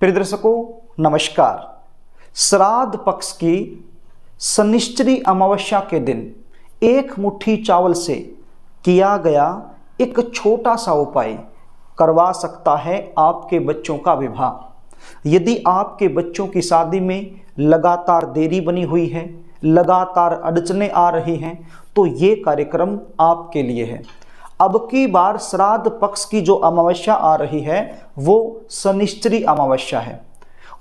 प्रिय दर्शकों नमस्कार। श्राद्ध पक्ष की शनिश्चरी अमावस्या के दिन एक मुट्ठी चावल से किया गया एक छोटा सा उपाय करवा सकता है आपके बच्चों का विवाह। यदि आपके बच्चों की शादी में लगातार देरी बनी हुई है, लगातार अड़चने आ रही हैं, तो ये कार्यक्रम आपके लिए है। अब की बार श्राद्ध पक्ष की जो अमावस्या आ रही है वो शनिश्चरी अमावस्या है,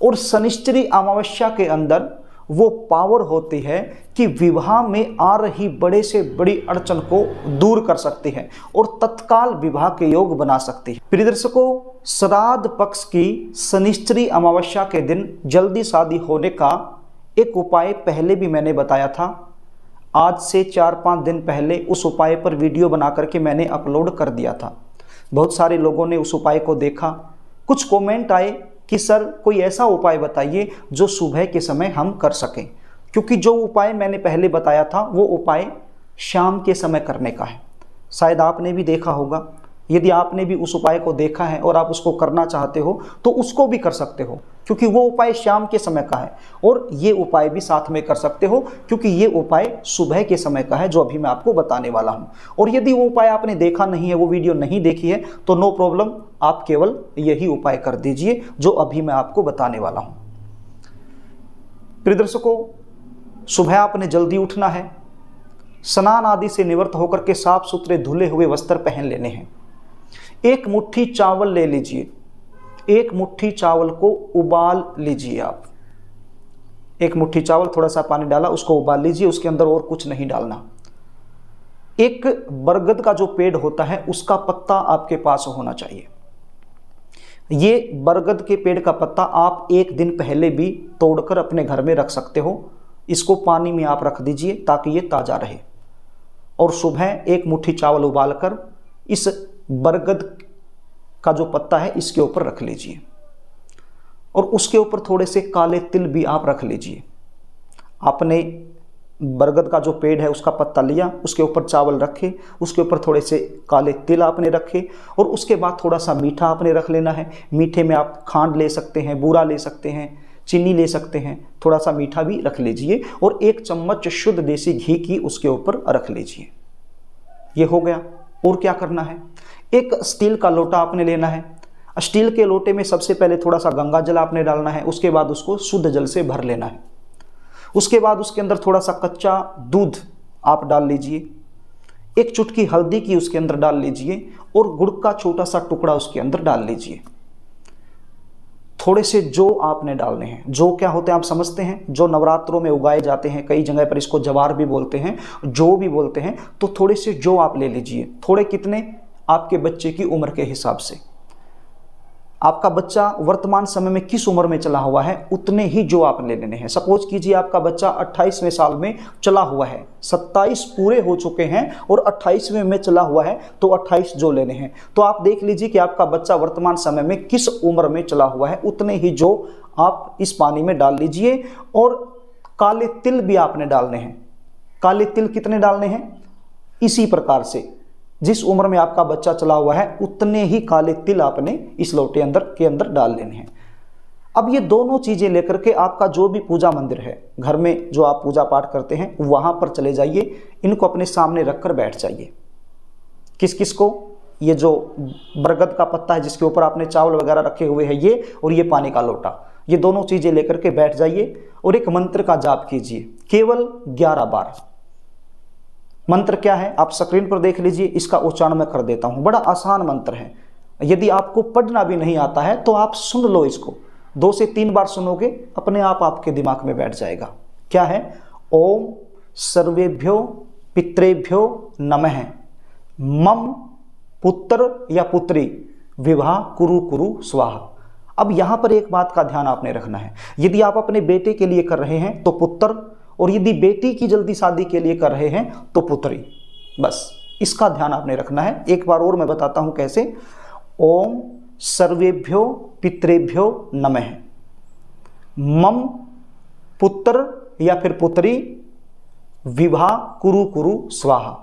और शनिश्चरी अमावस्या के अंदर वो पावर होती है कि विवाह में आ रही बड़े से बड़ी अड़चन को दूर कर सकती है और तत्काल विवाह के योग बना सकती है। प्रिय दर्शकों, श्राद्ध पक्ष की शनिश्चरी अमावस्या के दिन जल्दी शादी होने का एक उपाय पहले भी मैंने बताया था। आज से 4-5 दिन पहले उस उपाय पर वीडियो बना करके मैंने अपलोड कर दिया था। बहुत सारे लोगों ने उस उपाय को देखा। कुछ कमेंट आए कि सर कोई ऐसा उपाय बताइए जो सुबह के समय हम कर सकें, क्योंकि जो उपाय मैंने पहले बताया था वो उपाय शाम के समय करने का है। शायद आपने भी देखा होगा। यदि आपने भी उस उपाय को देखा है और आप उसको करना चाहते हो तो उसको भी कर सकते हो, क्योंकि वो उपाय शाम के समय का है, और ये उपाय भी साथ में कर सकते हो क्योंकि ये उपाय सुबह के समय का है जो अभी मैं आपको बताने वाला हूँ। और यदि वो उपाय आपने देखा नहीं है, वो वीडियो नहीं देखी है, तो नो प्रॉब्लम, आप केवल यही उपाय कर दीजिए जो अभी मैं आपको बताने वाला हूँ। प्रिय दर्शकों, सुबह आपने जल्दी उठना है, स्नान आदि से निवृत्त होकर के साफ सुथरे धुले हुए वस्त्र पहन लेने हैं। एक मुट्ठी चावल ले लीजिए, एक मुट्ठी चावल को उबाल लीजिए। आप एक मुट्ठी चावल, थोड़ा सा पानी डाला, उसको उबाल लीजिए, उसके अंदर और कुछ नहीं डालना। एक बरगद का जो पेड़ होता है उसका पत्ता आपके पास होना चाहिए। ये बरगद के पेड़ का पत्ता आप एक दिन पहले भी तोड़कर अपने घर में रख सकते हो। इसको पानी में आप रख दीजिए ताकि ये ताज़ा रहे, और सुबह एक मुट्ठी चावल उबालकर इस बरगद का जो पत्ता है इसके ऊपर रख लीजिए, और उसके ऊपर थोड़े से काले तिल भी आप रख लीजिए। आपने बरगद का जो पेड़ है उसका पत्ता लिया, उसके ऊपर चावल रखे, उसके ऊपर थोड़े से काले तिल आपने रखे, और उसके बाद थोड़ा सा मीठा आपने रख लेना है। मीठे में आप खांड ले सकते हैं, बूरा ले सकते हैं, चीनी ले सकते हैं, थोड़ा सा मीठा भी रख लीजिए, और 1 चम्मच शुद्ध देसी घी की उसके ऊपर रख लीजिए। ये हो गया। और क्या करना है, एक स्टील का लोटा आपने लेना है। स्टील के लोटे में सबसे पहले थोड़ा सा गंगा जल आपने डालना है, उसके बाद उसको शुद्ध जल से भर लेना है। उसके बाद उसके अंदर थोड़ा सा कच्चा दूध आप डाल लीजिए, एक चुटकी हल्दी की उसके अंदर डाल लीजिए, और गुड़ का छोटा सा टुकड़ा उसके अंदर डाल लीजिए। थोड़े से जौ आपने डालने हैं। जौ क्या होते हैं आप समझते हैं? जो नवरात्रों में उगाए जाते हैं, कई जगह पर इसको जवार भी बोलते हैं, जौ भी बोलते हैं। तो थोड़े से जौ आप ले लीजिए। थोड़े कितने? आपके बच्चे की उम्र के हिसाब से। आपका बच्चा वर्तमान समय में किस उम्र में चला हुआ है उतने ही जो आप ले लेने हैं। सपोज कीजिए आपका बच्चा 28वें साल में चला हुआ है, 27 पूरे हो चुके हैं और 28वें में चला हुआ है, तो 28 जो लेने हैं। तो आप देख लीजिए कि आपका बच्चा वर्तमान समय में किस उम्र में चला हुआ है, उतने ही जो आप इस पानी में डाल लीजिए। और काले तिल भी आपने डालने हैं। काले तिल कितने डालने हैं? इसी प्रकार से जिस उम्र में आपका बच्चा चला हुआ है उतने ही काले तिल आपने इस लोटे के अंदर डाल लेने हैं। अब ये दोनों चीजें लेकर के आपका जो भी पूजा मंदिर है, घर में जो आप पूजा पाठ करते हैं, वहां पर चले जाइए। इनको अपने सामने रखकर बैठ जाइए। किस किस को? ये जो बरगद का पत्ता है जिसके ऊपर आपने चावल वगैरह रखे हुए हैं, ये और ये पानी का लोटा, ये दोनों चीजें लेकर के बैठ जाइए और एक मंत्र का जाप कीजिए, केवल 11 बार। मंत्र क्या है आप स्क्रीन पर देख लीजिए। इसका उच्चारण मैं कर देता हूं। बड़ा आसान मंत्र है। यदि आपको पढ़ना भी नहीं आता है तो आप सुन लो इसको। 2 से 3 बार सुनोगे, अपने आप आपके दिमाग में बैठ जाएगा। क्या है? ओम सर्वेभ्यो पितृभ्यो नमः, मम पुत्र या पुत्री विवाह कुरु कुरु स्वाहा। अब यहां पर एक बात का ध्यान आपने रखना है। यदि आप अपने बेटे के लिए कर रहे हैं तो पुत्र, और यदि बेटी की जल्दी शादी के लिए कर रहे हैं तो पुत्री। बस इसका ध्यान आपने रखना है। एक बार और मैं बताता हूं कैसे। ओम सर्वेभ्यो पितृभ्यो नमः, मम पुत्र या फिर पुत्री विवाह कुरु कुरु स्वाहा।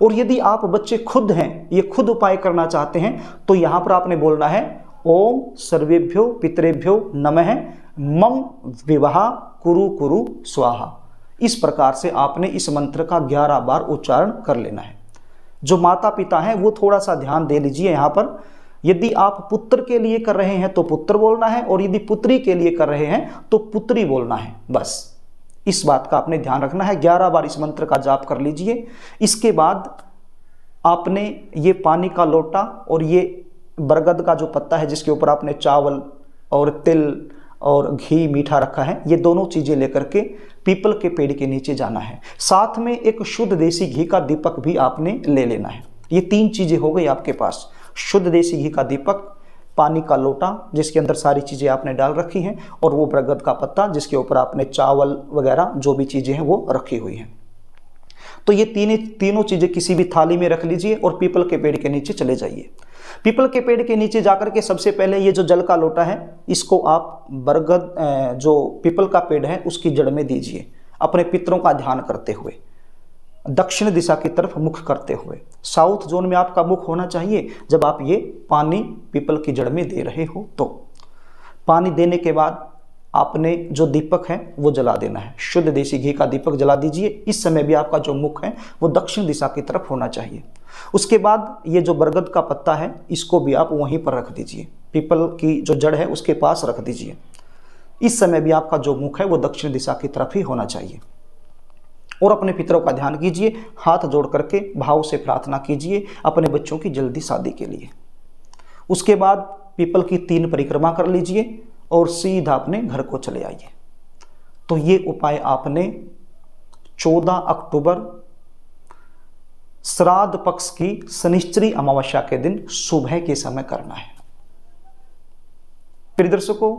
और यदि आप बच्चे खुद हैं, ये खुद उपाय करना चाहते हैं, तो यहां पर आपने बोलना है ओम सर्वेभ्यो पितरेभ्यो नमः मम विवाह कुरु कुरु स्वाहा। इस प्रकार से आपने इस मंत्र का 11 बार उच्चारण कर लेना है। जो माता पिता हैं वो थोड़ा सा ध्यान दे लीजिए यहाँ पर। यदि आप पुत्र के लिए कर रहे हैं तो पुत्र बोलना है, और यदि पुत्री के लिए कर रहे हैं तो पुत्री बोलना है। बस इस बात का आपने ध्यान रखना है। 11 बार इस मंत्र का जाप कर लीजिए। इसके बाद आपने ये पानी का लोटा और ये बरगद का जो पत्ता है जिसके ऊपर आपने चावल और तिल और घी मीठा रखा है, ये दोनों चीज़ें लेकर के पीपल के पेड़ के नीचे जाना है। साथ में एक शुद्ध देसी घी का दीपक भी आपने ले लेना है। ये 3 चीज़ें हो गई आपके पास, शुद्ध देसी घी का दीपक, पानी का लोटा जिसके अंदर सारी चीज़ें आपने डाल रखी हैं, और वो बरगद का पत्ता जिसके ऊपर आपने चावल वगैरह जो भी चीज़ें हैं वो रखी हुई हैं। तो ये तीनों चीज़ें किसी भी थाली में रख लीजिए और पीपल के पेड़ के नीचे चले जाइए। पीपल के पेड़ के नीचे जाकर के सबसे पहले ये जो जल का लोटा है इसको आप बरगद जो पीपल का पेड़ है उसकी जड़ में दीजिए, अपने पितरों का ध्यान करते हुए, दक्षिण दिशा की तरफ मुख करते हुए। साउथ जोन में आपका मुख होना चाहिए जब आप ये पानी पीपल की जड़ में दे रहे हो। तो पानी देने के बाद आपने जो दीपक है वो जला देना है, शुद्ध देसी घी का दीपक जला दीजिए। इस समय भी आपका जो मुख है वो दक्षिण दिशा की तरफ होना चाहिए। उसके बाद ये जो बरगद का पत्ता है इसको भी आप वहीं पर रख दीजिए, पीपल की जो जड़ है उसके पास रख दीजिए। इस समय भी आपका जो मुख है वो दक्षिण दिशा की तरफ ही होना चाहिए। और अपने पितरों का ध्यान कीजिए, हाथ जोड़ करके भाव से प्रार्थना कीजिए अपने बच्चों की जल्दी शादी के लिए। उसके बाद पीपल की 3 परिक्रमा कर लीजिए और सीधा अपने घर को चले आइए। तो ये उपाय आपने 14 अक्टूबर श्राद्ध पक्ष की शनिश्चरी अमावस्या के दिन सुबह के समय करना है। प्रिय दर्शकों,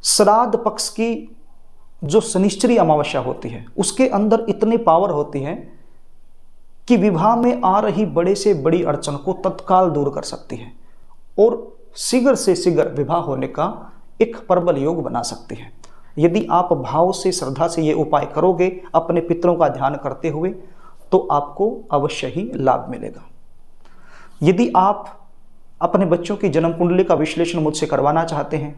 श्राद्ध पक्ष की जो शनिश्चरी अमावस्या होती है उसके अंदर इतनी पावर होती है कि विवाह में आ रही बड़े से बड़ी अड़चन को तत्काल दूर कर सकती है और शीघ्र से शीघ्र विवाह होने का एक प्रबल योग बना सकती है। यदि आप भाव से श्रद्धा से ये उपाय करोगे अपने पितरों का ध्यान करते हुए तो आपको अवश्य ही लाभ मिलेगा। यदि आप अपने बच्चों की जन्म कुंडली का विश्लेषण मुझसे करवाना चाहते हैं,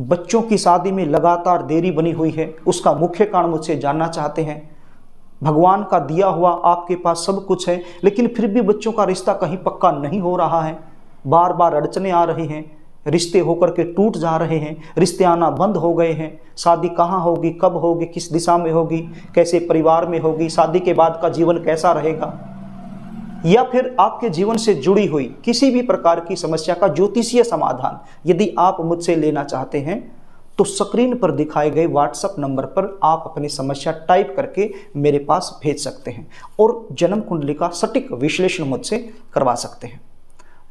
बच्चों की शादी में लगातार देरी बनी हुई है उसका मुख्य कारण मुझसे जानना चाहते हैं, भगवान का दिया हुआ आपके पास सब कुछ है लेकिन फिर भी बच्चों का रिश्ता कहीं पक्का नहीं हो रहा है, बार बार अड़चने आ रही हैं, रिश्ते होकर के टूट जा रहे हैं, रिश्ते आना बंद हो गए हैं, शादी कहाँ होगी, कब होगी, किस दिशा में होगी, कैसे परिवार में होगी, शादी के बाद का जीवन कैसा रहेगा, या फिर आपके जीवन से जुड़ी हुई किसी भी प्रकार की समस्या का ज्योतिषीय समाधान यदि आप मुझसे लेना चाहते हैं तो स्क्रीन पर दिखाए गए व्हाट्सएप नंबर पर आप अपनी समस्या टाइप करके मेरे पास भेज सकते हैं और जन्म कुंडली का सटीक विश्लेषण मुझसे करवा सकते हैं।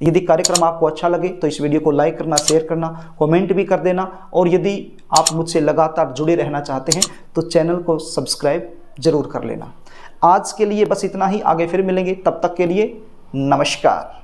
यदि कार्यक्रम आपको अच्छा लगे तो इस वीडियो को लाइक करना, शेयर करना, कमेंट भी कर देना, और यदि आप मुझसे लगातार जुड़े रहना चाहते हैं तो चैनल को सब्सक्राइब जरूर कर लेना। आज के लिए बस इतना ही, आगे फिर मिलेंगे, तब तक के लिए नमस्कार।